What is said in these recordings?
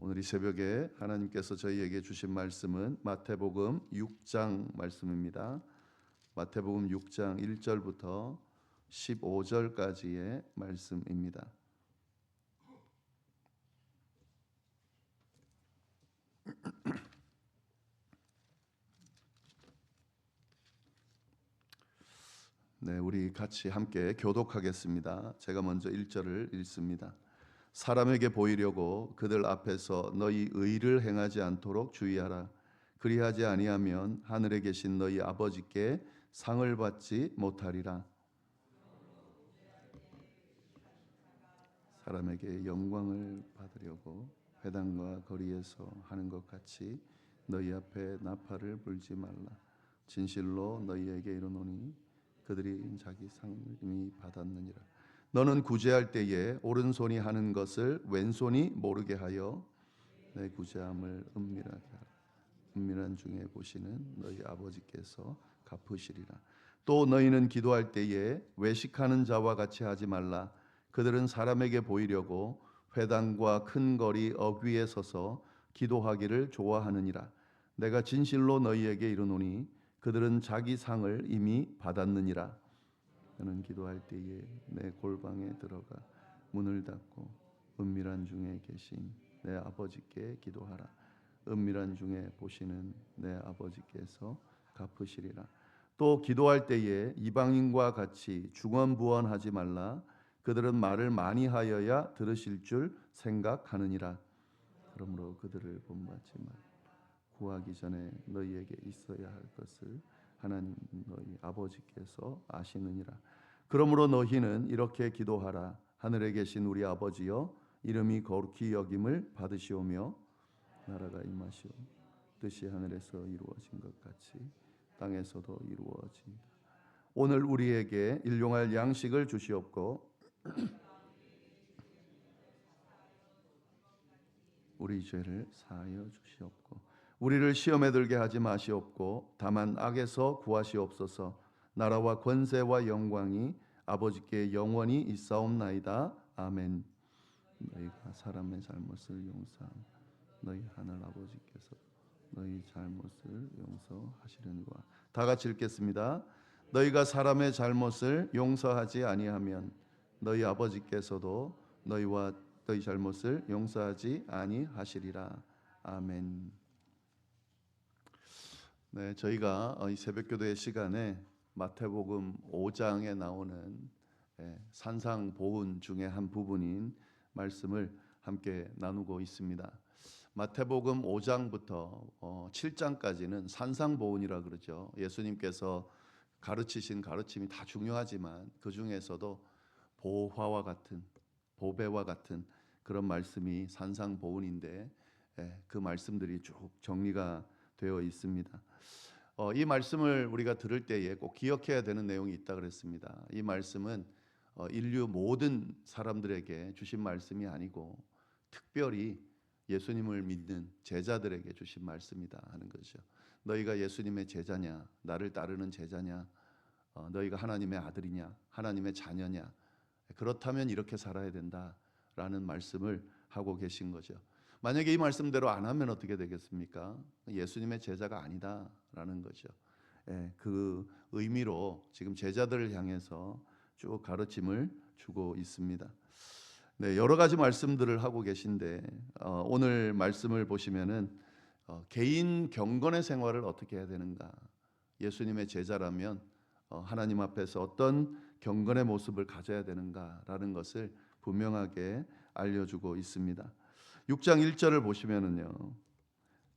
오늘 이 새벽에 하나님께서 저희에게 주신 말씀은 마태복음 6장 말씀입니다. 마태복음 6장 1절부터 15절까지의 말씀입니다. 네, 우리 같이 함께 교독하겠습니다. 제가 먼저 1절을 읽습니다. 사람에게 보이려고 그들 앞에서 너희 의를 행하지 않도록 주의하라. 그리하지 아니하면 하늘에 계신 너희 아버지께 상을 받지 못하리라. 사람에게 영광을 받으려고 회당과 거리에서 하는 것 같이 너희 앞에 나팔을 불지 말라. 진실로 너희에게 이르노니 그들이 자기 상을 이미 받았느니라. 너는 구제할 때에 오른손이 하는 것을 왼손이 모르게 하여 내 구제함을 은밀하게 하라. 은밀한 중에 보시는 너희 아버지께서 갚으시리라. 또 너희는 기도할 때에 외식하는 자와 같이 하지 말라. 그들은 사람에게 보이려고 회당과 큰 거리 어귀에 서서 기도하기를 좋아하느니라. 내가 진실로 너희에게 이르노니 그들은 자기 상을 이미 받았느니라. 너는 기도할 때에 내 골방에 들어가 문을 닫고 은밀한 중에 계신 내 아버지께 기도하라. 은밀한 중에 보시는 내 아버지께서 갚으시리라. 또 기도할 때에 이방인과 같이 중언부언하지 말라. 그들은 말을 많이 하여야 들으실 줄 생각하느니라. 그러므로 그들을 본받지 말라. 구하기 전에 너희에게 있어야 할 것을 하나님 너희 아버지께서 아시느니라. 그러므로 너희는 이렇게 기도하라. 하늘에 계신 우리 아버지여, 이름이 거룩히 여김을 받으시오며 나라가 임하시오. 뜻이 하늘에서 이루어진 것 같이 땅에서도 이루어지이다. 오늘 우리에게 일용할 양식을 주시옵고 우리 죄를 사하여 주시옵고 우리를 시험에 들게 하지 마시옵고 다만 악에서 구하시옵소서. 나라와 권세와 영광이 아버지께 영원히 있사옵나이다. 아멘. 너희가 사람의 잘못을 용서하며 너희 하늘 아버지께서 너희 잘못을 용서하시려니와. 다 같이 읽겠습니다. 너희가 사람의 잘못을 용서하지 아니하면 너희 아버지께서도 너희와 너희 잘못을 용서하지 아니하시리라. 아멘. 네, 저희가 이 새벽기도의 시간에 마태복음 5장에 나오는 산상보훈 중에 한 부분인 말씀을 함께 나누고 있습니다. 마태복음 5장부터 7장까지는 산상보훈이라 그러죠. 예수님께서 가르치신 가르침이 다 중요하지만 그 중에서도 보화와 같은 보배와 같은 그런 말씀이 산상보훈인데 그 말씀들이 쭉 정리가 되어 있습니다. 이 말씀을 우리가 들을 때에 꼭 기억해야 되는 내용이 있다 그랬습니다. 이 말씀은 인류 모든 사람들에게 주신 말씀이 아니고 특별히 예수님을 믿는 제자들에게 주신 말씀이다 하는 거죠. 너희가 예수님의 제자냐, 나를 따르는 제자냐, 너희가 하나님의 아들이냐, 하나님의 자녀냐, 그렇다면 이렇게 살아야 된다라는 말씀을 하고 계신 거죠. 만약에 이 말씀대로 안 하면 어떻게 되겠습니까? 예수님의 제자가 아니다라는 거죠. 그 의미로 지금 제자들을 향해서 쭉 가르침을 주고 있습니다. 네, 여러 가지 말씀들을 하고 계신데 오늘 말씀을 보시면은 개인 경건의 생활을 어떻게 해야 되는가? 예수님의 제자라면 하나님 앞에서 어떤 경건의 모습을 가져야 되는가라는 것을 분명하게 알려주고 있습니다. 6장 1절을 보시면은요,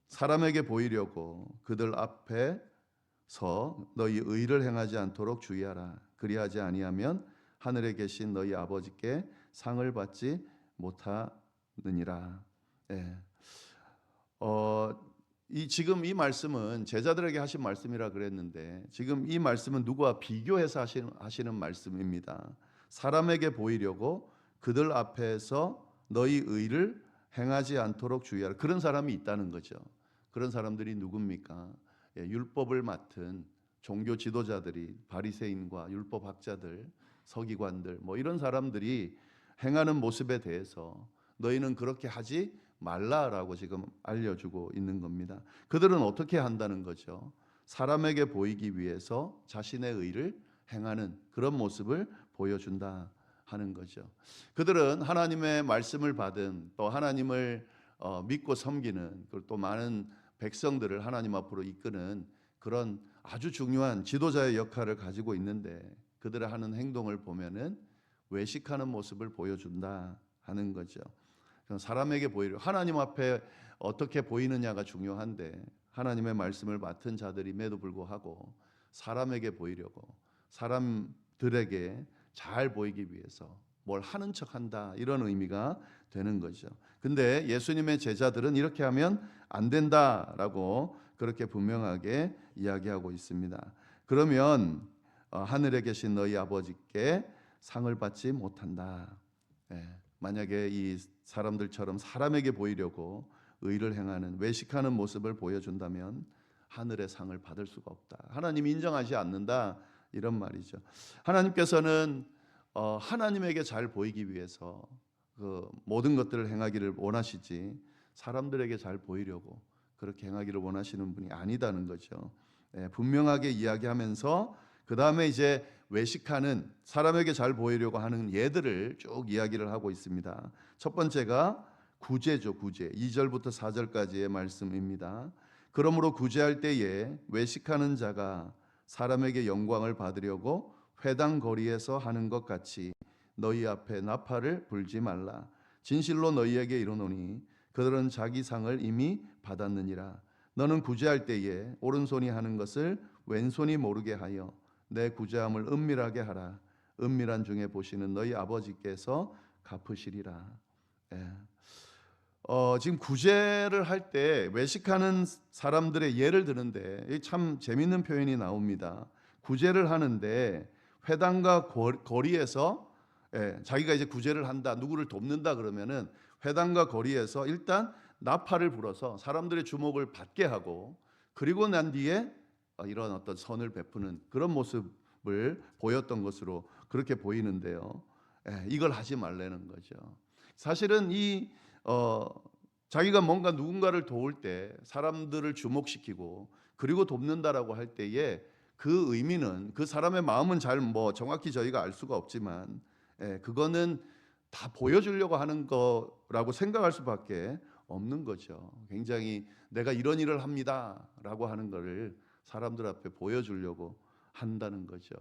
사람에게 보이려고 그들 앞에서 너희 의를 행하지 않도록 주의하라. 그리하지 아니하면 하늘에 계신 너희 아버지께 상을 받지 못하느니라. 지금 이 말씀은 제자들에게 하신 말씀이라 그랬는데 지금 이 말씀은 누구와 비교해서 하시는 말씀입니다. 사람에게 보이려고 그들 앞에서 너희 의를 행하지 않도록 주의하라. 그런 사람이 있다는 거죠. 그런 사람들이 누굽니까? 율법을 맡은 종교 지도자들이 바리새인과 율법학자들, 서기관들 이런 사람들이 행하는 모습에 대해서 너희는 그렇게 하지 말라라고 지금 알려주고 있는 겁니다. 그들은 어떻게 한다는 거죠? 사람에게 보이기 위해서 자신의 의를 행하는 그런 모습을 보여준다 하는 거죠. 그들은 하나님의 말씀을 받은, 또 하나님을 믿고 섬기는, 그리고 또 많은 백성들을 하나님 앞으로 이끄는 그런 아주 중요한 지도자의 역할을 가지고 있는데, 그들의 하는 행동을 보면은 외식하는 모습을 보여준다 하는 거죠. 사람에게 보이려, 하나님 앞에 어떻게 보이느냐가 중요한데, 하나님의 말씀을 맡은 자들임에도 불구하고 사람에게 보이려고, 사람들에게 잘 보이기 위해서 뭘 하는 척한다, 이런 의미가 되는 거죠. 근데 예수님의 제자들은 이렇게 하면 안 된다라고 그렇게 분명하게 이야기하고 있습니다. 그러면 하늘에 계신 너희 아버지께 상을 받지 못한다. 만약에 이 사람들처럼 사람에게 보이려고 의를 행하는, 외식하는 모습을 보여준다면 하늘의 상을 받을 수가 없다. 하나님이 인정하지 않는다, 이런 말이죠. 하나님께서는 하나님에게 잘 보이기 위해서 그 모든 것들을 행하기를 원하시지, 사람들에게 잘 보이려고 그렇게 행하기를 원하시는 분이 아니다는 거죠. 분명하게 이야기하면서 그 다음에 이제 외식하는, 사람에게 잘 보이려고 하는 예들을 쭉 이야기를 하고 있습니다. 첫 번째가 구제죠. 구제. 2절부터 4절까지의 말씀입니다. 그러므로 구제할 때에 외식하는 자가 사람에게 영광을 받으려고 회당 거리에서 하는 것 같이 너희 앞에 나팔을 불지 말라. 진실로 너희에게 이르노니 그들은 자기 상을 이미 받았느니라. 너는 구제할 때에 오른손이 하는 것을 왼손이 모르게 하여 내 구제함을 은밀하게 하라. 은밀한 중에 보시는 너희 아버지께서 갚으시리라. 지금 구제를 할 때 외식하는 사람들의 예를 드는데 참 재밌는 표현이 나옵니다. 구제를 하는데 회당과 거리에서, 자기가 이제 구제를 한다, 누구를 돕는다 그러면은 회당과 거리에서 일단 나팔을 불어서 사람들의 주목을 받게 하고, 그리고 난 뒤에 이런 어떤 선을 베푸는 그런 모습을 보였던 것으로 그렇게 보이는데요. 이걸 하지 말라는 거죠. 사실은 자기가 뭔가 누군가를 도울 때 사람들을 주목시키고 그리고 돕는다라고 할 때에 그 의미는, 그 사람의 마음은 잘 정확히 저희가 알 수가 없지만, 그거는 다 보여주려고 하는 거라고 생각할 수밖에 없는 거죠. 굉장히 내가 이런 일을 합니다라고 하는 거를 사람들 앞에 보여주려고 한다는 거죠.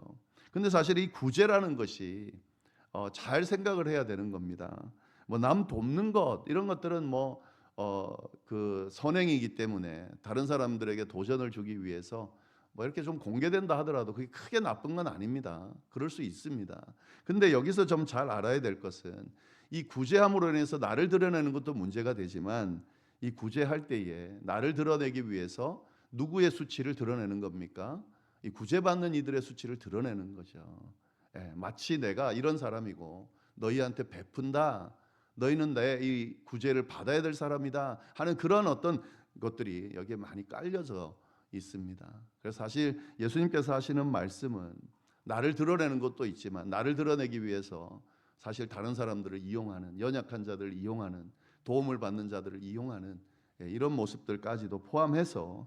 근데 사실 이 구제라는 것이 잘 생각을 해야 되는 겁니다. 남 돕는 것, 이런 것들은 그 선행이기 때문에 다른 사람들에게 도전을 주기 위해서 이렇게 좀 공개된다 하더라도 그게 크게 나쁜 건 아닙니다. 그럴 수 있습니다. 근데 여기서 좀 잘 알아야 될 것은, 이 구제함으로 인해서 나를 드러내는 것도 문제가 되지만, 이 구제할 때에 나를 드러내기 위해서 누구의 수치를 드러내는 겁니까? 이 구제받는 이들의 수치를 드러내는 거죠. 마치 내가 이런 사람이고 너희한테 베푼다, 너희는 내 이 구제를 받아야 될 사람이다 하는 그런 어떤 것들이 여기에 많이 깔려져 있습니다. 그래서 사실 예수님께서 하시는 말씀은 나를 드러내는 것도 있지만, 나를 드러내기 위해서 사실 다른 사람들을 이용하는, 연약한 자들을 이용하는, 도움을 받는 자들을 이용하는 이런 모습들까지도 포함해서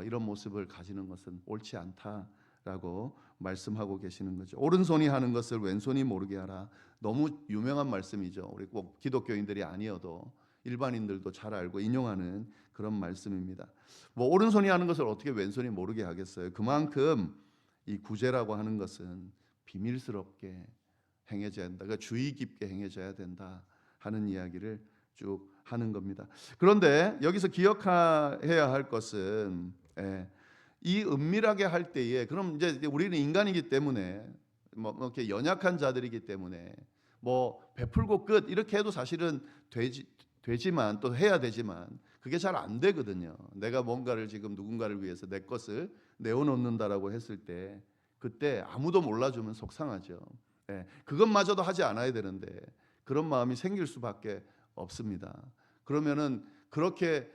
이런 모습을 가지는 것은 옳지 않다라고 말씀하고 계시는 거죠. 오른손이 하는 것을 왼손이 모르게 하라. 너무 유명한 말씀이죠. 우리 꼭 기독교인들이 아니어도 일반인들도 잘 알고 인용하는 그런 말씀입니다. 오른손이 하는 것을 어떻게 왼손이 모르게 하겠어요? 그만큼 이 구제라고 하는 것은 비밀스럽게 행해져야 된다. 그러니까 주의 깊게 행해져야 된다 하는 이야기를 쭉 하는 겁니다. 그런데 여기서 기억해야 할 것은, 이 은밀하게 할 때에, 그럼 이제 우리는 인간이기 때문에 이렇게 연약한 자들이기 때문에 베풀고 끝 이렇게 해도 사실은 되지만, 또 해야 되지만 그게 잘 안 되거든요. 내가 뭔가를 지금 누군가를 위해서 내 것을 내어놓는다라고 했을 때 그때 아무도 몰라주면 속상하죠. 그것마저도 하지 않아야 되는데 그런 마음이 생길 수밖에 없습니다. 그러면은 그렇게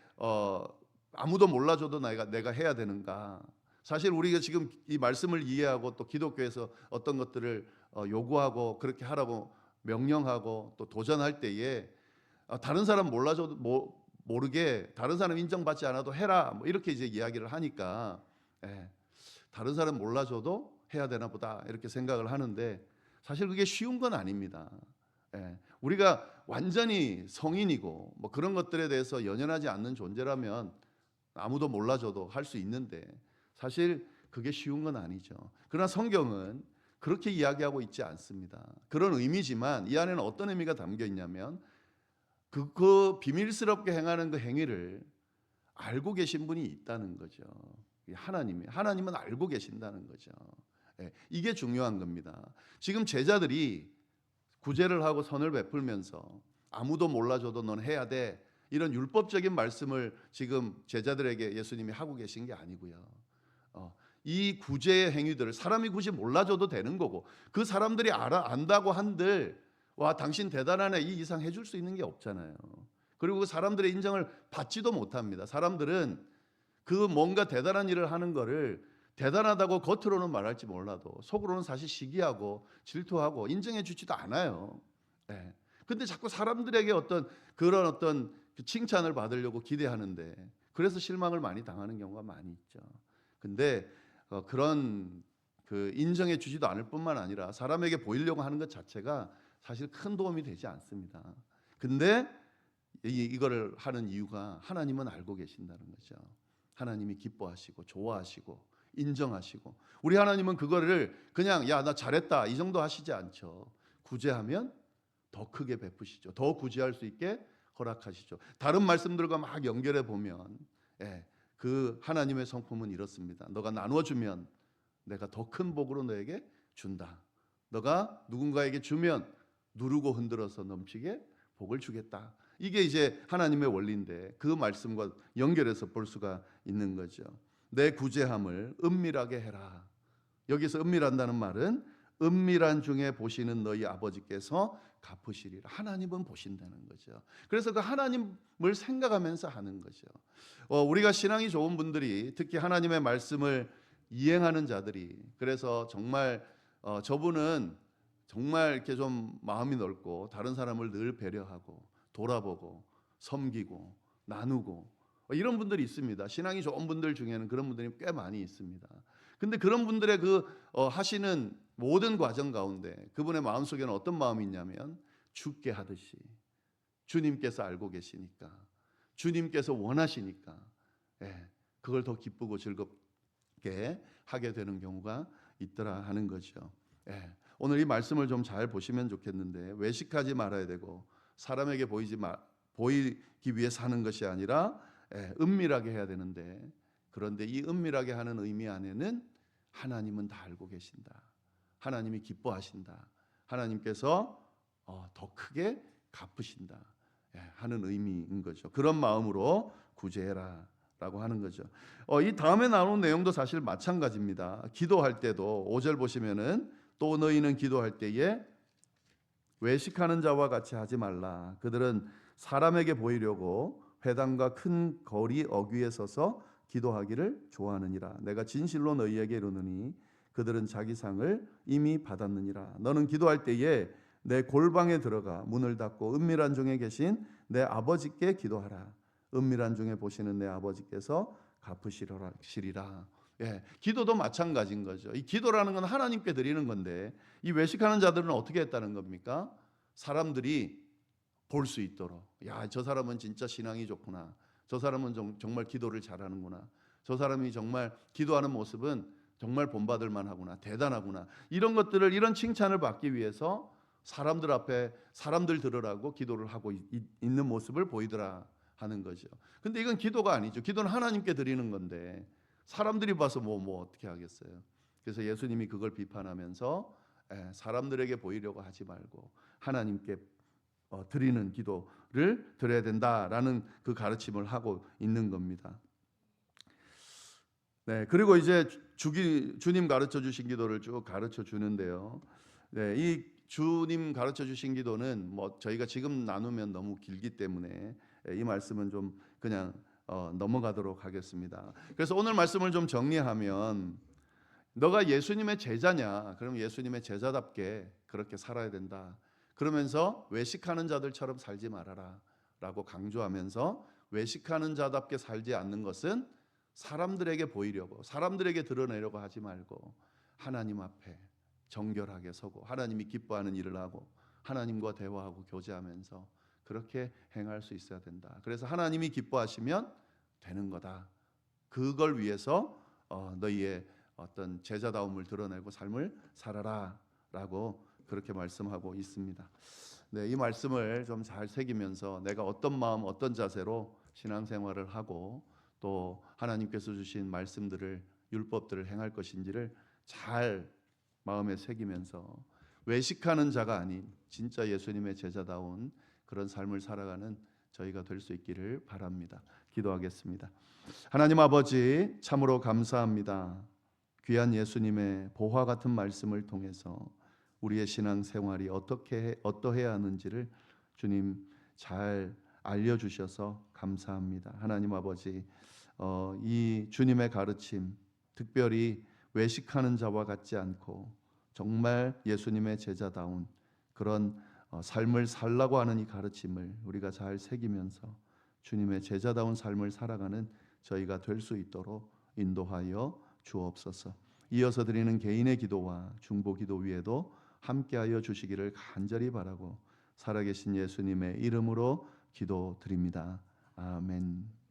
아무도 몰라줘도 내가 해야 되는가? 사실 우리가 지금 이 말씀을 이해하고 또 기독교에서 어떤 것들을 요구하고 그렇게 하라고 명령하고 또 도전할 때에 다른 사람 몰라줘도 모르게 다른 사람 인정받지 않아도 해라 뭐 이렇게 이제 이야기를 하니까 다른 사람 몰라줘도 해야 되나 보다 이렇게 생각을 하는데 사실 그게 쉬운 건 아닙니다. 우리가 완전히 성인이고 뭐 그런 것들에 대해서 연연하지 않는 존재라면 아무도 몰라줘도 할 수 있는데 사실 그게 쉬운 건 아니죠. 그러나 성경은 그렇게 이야기하고 있지 않습니다. 그런 의미지만 이 안에는 어떤 의미가 담겨 있냐면 그 비밀스럽게 행하는 그 행위를 알고 계신 분이 있다는 거죠. 하나님은 알고 계신다는 거죠. 이게 중요한 겁니다. 지금 제자들이 구제를 하고 선을 베풀면서 아무도 몰라줘도 넌 해야 돼 이런 율법적인 말씀을 지금 제자들에게 예수님이 하고 계신 게 아니고요. 이 구제의 행위들을 사람이 굳이 몰라줘도 되는 거고 그 사람들이 안다고 한들 와 당신 대단하네 이 이상 해줄 수 있는 게 없잖아요. 그리고 그 사람들의 인정을 받지도 못합니다. 사람들은 그 뭔가 대단한 일을 하는 거를 대단하다고 겉으로는 말할지 몰라도 속으로는 사실 시기하고 질투하고 인정해 주지도 않아요. 근데 자꾸 사람들에게 그런 어떤 칭찬을 받으려고 기대하는데 그래서 실망을 많이 당하는 경우가 많이 있죠. 근데 그런 인정해 주지도 않을 뿐만 아니라 사람에게 보이려고 하는 것 자체가 사실 큰 도움이 되지 않습니다. 근데 이거를 하는 이유가 하나님은 알고 계신다는 거죠. 하나님이 기뻐하시고 좋아하시고 인정하시고 우리 하나님은 그거를 그냥 야 나 잘했다 이 정도 하시지 않죠. 구제하면 더 크게 베푸시죠. 더 구제할 수 있게 허락하시죠. 다른 말씀들과 막 연결해 보면 그 하나님의 성품은 이렇습니다. 너가 나눠주면 내가 더 큰 복으로 너에게 준다. 너가 누군가에게 주면 누르고 흔들어서 넘치게 복을 주겠다. 이게 이제 하나님의 원리인데 그 말씀과 연결해서 볼 수가 있는 거죠. 내 구제함을 은밀하게 해라. 여기서 은밀한다는 말은 은밀한 중에 보시는 너희 아버지께서 갚으시리라. 하나님은 보신다는 거죠. 그래서 그 하나님을 생각하면서 하는 거죠. 우리가 신앙이 좋은 분들이 특히 하나님의 말씀을 이행하는 자들이 그래서 정말 저분은 정말 이렇게 좀 마음이 넓고 다른 사람을 늘 배려하고 돌아보고 섬기고 나누고 이런 분들이 있습니다. 신앙이 좋은 분들 중에는 그런 분들이 꽤 많이 있습니다. 근데 그런 분들의 하시는 모든 과정 가운데 그분의 마음속에는 어떤 마음이 있냐면 죽게 하듯이 주님께서 알고 계시니까 주님께서 원하시니까 그걸 더 기쁘고 즐겁게 하게 되는 경우가 있더라 하는 거죠. 오늘 이 말씀을 좀 잘 보시면 좋겠는데 외식하지 말아야 되고 사람에게 보이기 위해 사는 것이 아니라 은밀하게 해야 되는데 그런데 이 은밀하게 하는 의미 안에는 하나님은 다 알고 계신다. 하나님이 기뻐하신다. 하나님께서 더 크게 갚으신다 하는 의미인 거죠. 그런 마음으로 구제해라 라고 하는 거죠. 이 다음에 나오는 내용도 사실 마찬가지입니다. 기도할 때도 5절 보시면은 또 너희는 기도할 때에 외식하는 자와 같이 하지 말라. 그들은 사람에게 보이려고 회당과 큰 거리 어귀에 서서 기도하기를 좋아하느니라. 내가 진실로 너희에게 이르노니 그들은 자기 상을 이미 받았느니라. 너는 기도할 때에 내 골방에 들어가 문을 닫고 은밀한 중에 계신 내 아버지께 기도하라. 은밀한 중에 보시는 내 아버지께서 갚으시리라. 기도도 마찬가지인 거죠. 이 기도라는 건 하나님께 드리는 건데 이 외식하는 자들은 어떻게 했다는 겁니까? 사람들이 볼 수 있도록 야, 저 사람은 진짜 신앙이 좋구나. 저 사람은 정말 기도를 잘하는구나. 저 사람이 정말 기도하는 모습은 정말 본받을 만하구나. 대단하구나. 이런 것들을 이런 칭찬을 받기 위해서 사람들 앞에 사람들 들으라고 기도를 하고 있는 모습을 보이더라 하는 거죠. 근데 이건 기도가 아니죠. 기도는 하나님께 드리는 건데 사람들이 봐서 뭐 어떻게 하겠어요. 그래서 예수님이 그걸 비판하면서 사람들에게 보이려고 하지 말고 하나님께 드리는 기도를 드려야 된다라는 그 가르침을 하고 있는 겁니다. 그리고 이제 주님 가르쳐 주신 기도를 쭉 가르쳐 주는데요. 이 주님 가르쳐 주신 기도는 뭐 저희가 지금 나누면 너무 길기 때문에 이 말씀은 좀 그냥 넘어가도록 하겠습니다. 그래서 오늘 말씀을 좀 정리하면 너가 예수님의 제자냐? 그럼 예수님의 제자답게 그렇게 살아야 된다. 그러면서 외식하는 자들처럼 살지 말아라. 라고 강조하면서 외식하는 자답게 살지 않는 것은 사람들에게 보이려고, 사람들에게 드러내려고 하지 말고 하나님 앞에 정결하게 서고 하나님이 기뻐하는 일을 하고 하나님과 대화하고 교제하면서 그렇게 행할 수 있어야 된다. 그래서 하나님이 기뻐하시면 되는 거다. 그걸 위해서 너희의 어떤 제자다움을 드러내고 삶을 살아라라고 그렇게 말씀하고 있습니다. 네, 이 말씀을 좀 잘 새기면서 내가 어떤 마음, 어떤 자세로 신앙생활을 하고 또 하나님께서 주신 말씀들을, 율법들을 행할 것인지를 잘 마음에 새기면서 외식하는 자가 아닌 진짜 예수님의 제자다운 그런 삶을 살아가는 저희가 될 수 있기를 바랍니다. 기도하겠습니다. 하나님 아버지, 참으로 감사합니다. 귀한 예수님의 보화 같은 말씀을 통해서 우리의 신앙 생활이 어떠해야 하는지를 주님 잘 알려주셔서 감사합니다. 하나님 아버지, 이 주님의 가르침, 특별히 외식하는 자와 같지 않고 정말 예수님의 제자다운 그런 삶을 살라고 하는 이 가르침을 우리가 잘 새기면서 주님의 제자다운 삶을 살아가는 저희가 될 수 있도록 인도하여 주옵소서. 이어서 드리는 개인의 기도와 중보 기도 위에도 함께하여 주시기를 간절히 바라고 살아계신 예수님의 이름으로 기도드립니다. 아멘.